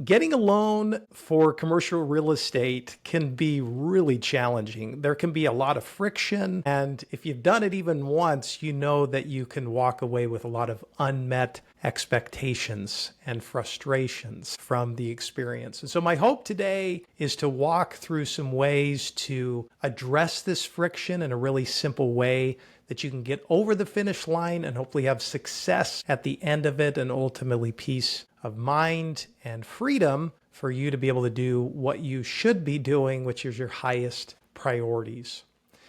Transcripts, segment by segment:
Getting a loan for commercial real estate can be really challenging. There can be a lot of friction. And if you've done it even once, you know that you can walk away with a lot of unmet expectations and frustrations from the experience. And so my hope today is to walk through some ways to address this friction in a really simple way that you can get over the finish line and hopefully have success at the end of it and ultimately peace of mind and freedom for you to be able to do what you should be doing, which is your highest priorities.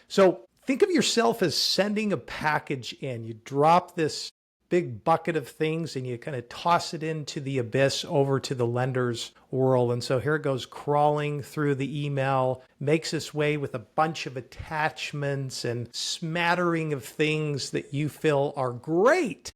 So think of yourself as sending a package in. You drop this big bucket of things and you kind of toss it into the abyss over to the lender's world. And so here it goes crawling through the email, makes its way with a bunch of attachments and smattering of things that you feel are great.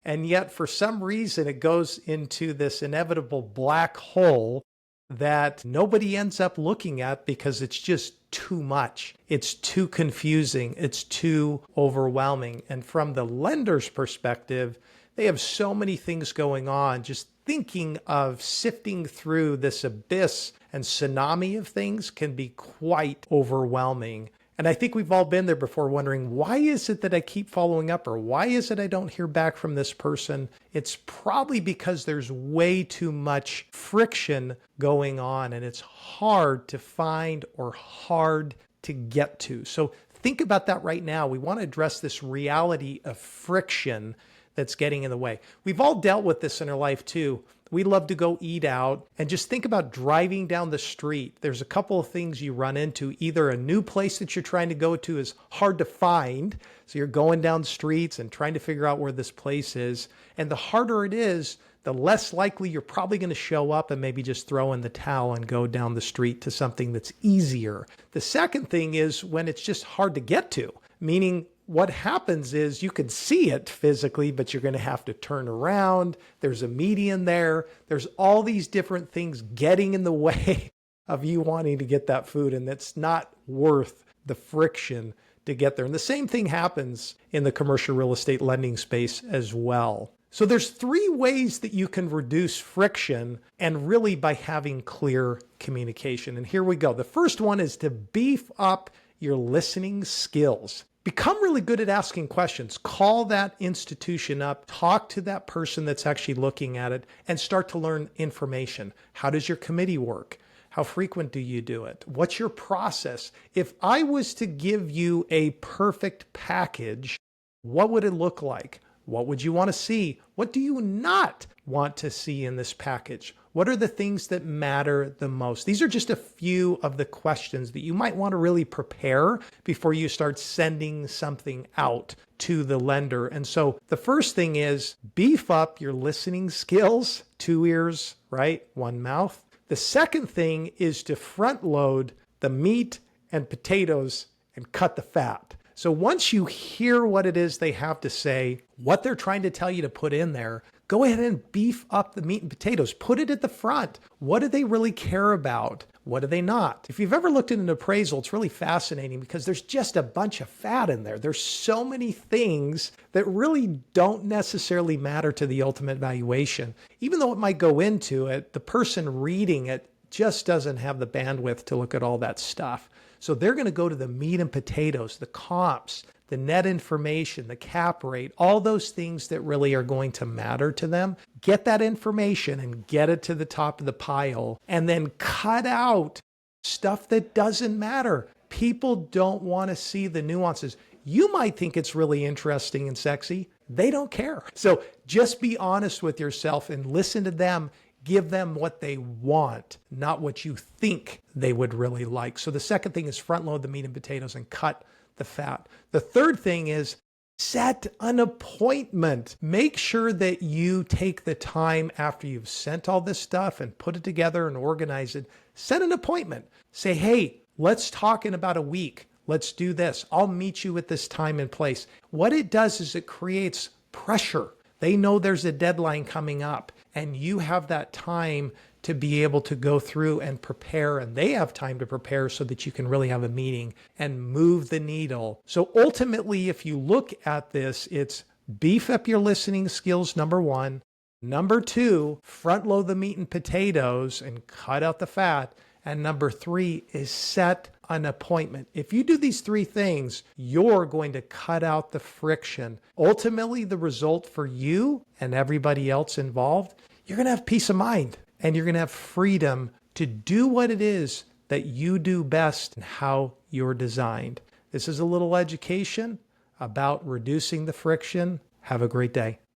And yet, for some reason, it goes into this inevitable black hole that nobody ends up looking at because it's just too much. It's too confusing. It's too overwhelming. And from the lender's perspective, they have so many things going on. Just thinking of sifting through this abyss and tsunami of things can be quite overwhelming. And I think we've all been there before wondering, why is it that I keep following up, or why is it I don't hear back from this person? It's probably because there's way too much friction going on and it's hard to find or hard to get to. So think about that right now. We want to address this reality of friction that's getting in the way. We've all dealt with this in our life too. We love to go eat out and just think about driving down the street. There's a couple of things you run into. Either a new place that you're trying to go to is hard to find. So you're going down streets and trying to figure out where this place is. And the harder it is, the less likely you're probably going to show up and maybe just throw in the towel and go down the street to something that's easier. The second thing is when it's just hard to get to, meaning what happens is you can see it physically, but you're going to have to turn around. There's a median there. There's all these different things getting in the way of you wanting to get that food, and it's not worth the friction to get there. And the same thing happens in the commercial real estate lending space as well. So there's three ways that you can reduce friction, and really by having clear communication. And here we go. The first one is to beef up your listening skills. Become really good at asking questions. Call that institution up, talk to that person that's actually looking at it, and start to learn information. How does your committee work? How frequent do you do it? What's your process? If I was to give you a perfect package, what would it look like? What would you want to see? What do you not want to see in this package? What are the things that matter the most? These are just a few of the questions that you might want to really prepare before you start sending something out to the lender. And so the first thing is beef up your listening skills. 2 ears, right? 1 mouth. The second thing is to front load the meat and potatoes and cut the fat. So once you hear what it is they have to say, what they're trying to tell you to put in there, go ahead and beef up the meat and potatoes. Put it at the front. What do they really care about? What do they not? If you've ever looked at an appraisal, it's really fascinating because there's just a bunch of fat in there. There's so many things that really don't necessarily matter to the ultimate valuation. Even though it might go into it, the person reading it just doesn't have the bandwidth to look at all that stuff. So they're going to go to the meat and potatoes, the comps, the net information, the cap rate, all those things that really are going to matter to them. Get that information and get it to the top of the pile, and then cut out stuff that doesn't matter. People don't want to see the nuances. You might think it's really interesting and sexy. They don't care. So just be honest with yourself and listen to them. Give them what they want, not what you think they would really like. So the second thing is front load the meat and potatoes and cut the fat. The third thing is set an appointment. Make sure that you take the time after you've sent all this stuff and put it together and organize it. Set an appointment. Say, hey, let's talk in about a week. Let's do this. I'll meet you at this time and place. What it does is it creates pressure. They know there's a deadline coming up, and you have that time to be able to go through and prepare, and they have time to prepare so that you can really have a meeting and move the needle. So ultimately, if you look at this, it's beef up your listening skills, number one. Number two, front load the meat and potatoes and cut out the fat. And number three is set an appointment. If you do these three things, you're going to cut out the friction. Ultimately, the result for you and everybody else involved, you're going to have peace of mind and you're going to have freedom to do what it is that you do best and how you're designed. This is a little education about reducing the friction. Have a great day.